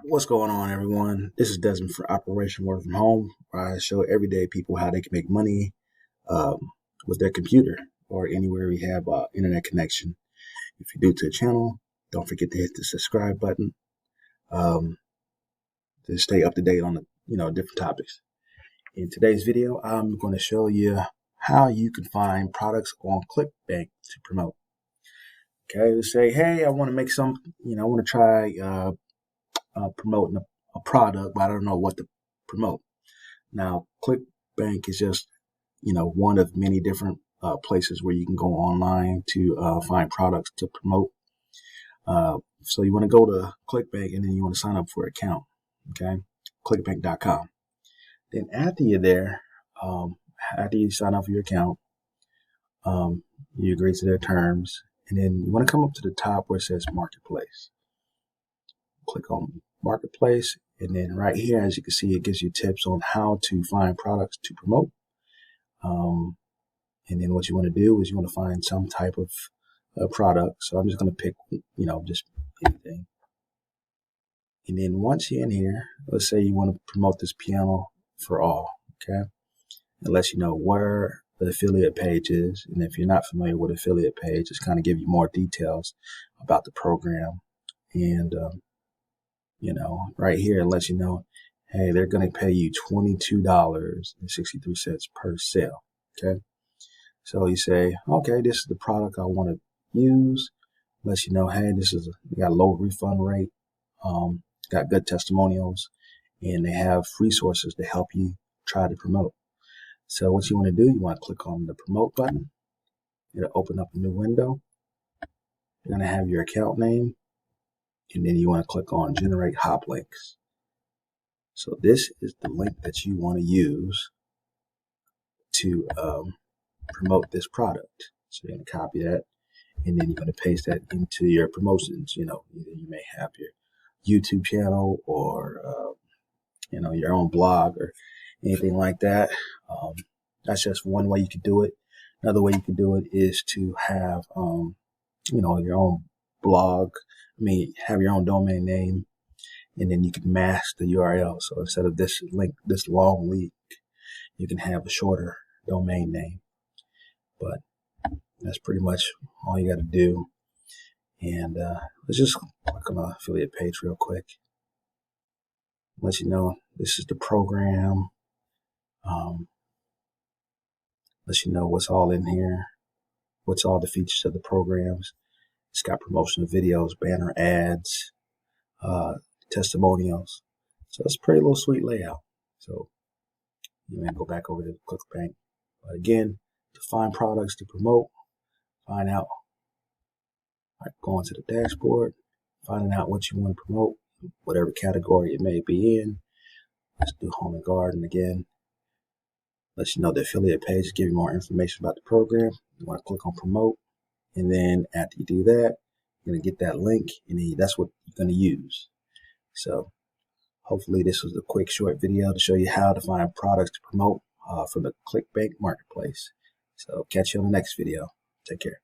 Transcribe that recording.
What's going on, everyone? This is Desmond for Operation Work from Home, where I show everyday people how they can make money with their computer or anywhere we have internet connection. If you're new to the channel, don't forget to hit the subscribe button to stay up to date on the different topics. In today's video, I'm going to show you how you can find products on Clickbank to promote. Okay, let's say, hey, I want to make some, I want to try promoting a product, but I don't know what to promote. Now, Clickbank is just, one of many different places where you can go online to find products to promote. So you want to go to Clickbank and then you want to sign up for an account. Okay, clickbank.com. Then after you're there, after you sign up for your account, you agree to their terms, and then you want to come up to the top where it says Marketplace. Click on Marketplace, and then right here, as you can see, it gives you tips on how to find products to promote. And then what you want to do is you want to find some type of product. So I'm just going to pick, just anything. And then once you're in here, let's say you want to promote this piano for all, okay? It lets you know where the affiliate page is. And if you're not familiar with affiliate page, it's kind of give you more details about the program. And, right here, it lets you know, hey, they're going to pay you $22.63 per sale, okay? So you say, okay, this is the product I want to use. Lets you know, hey, we got a low refund rate, got good testimonials, and they have resources to help you try to promote. So what you want to do, you want to click on the promote button. It'll open up a new window. You're going to have your account name, and then you want to click on generate hop links. So this is the link that you want to use to promote this product. So you're going to copy that, and then you're going to paste that into your promotions. Either you may have your YouTube channel or your own blog or anything like that. That's just one way you could do it. Another way you could do it is to have your own blog. Have your own domain name, and then you can mask the URL. So instead of this long link, you can have a shorter domain name. But that's pretty much all you got to do. And let's just click on the affiliate page real quick. Let you know this is the program. Let you know what's all in here, what's all the features of the programs. It's got promotional videos, banner ads, testimonials. So it's a pretty little sweet layout. So you may go back over to Clickbank. But again, to find products to promote, find out, going to the dashboard, finding out what you want to promote, whatever category it may be in. Let's do home and garden again. Let you know the affiliate page, give you more information about the program. You want to click on promote. And then after you do that, you're going to get that link, and then that's what you're going to use. So hopefully this was a quick, short video to show you how to find products to promote from the Clickbank Marketplace. So catch you on the next video. Take care.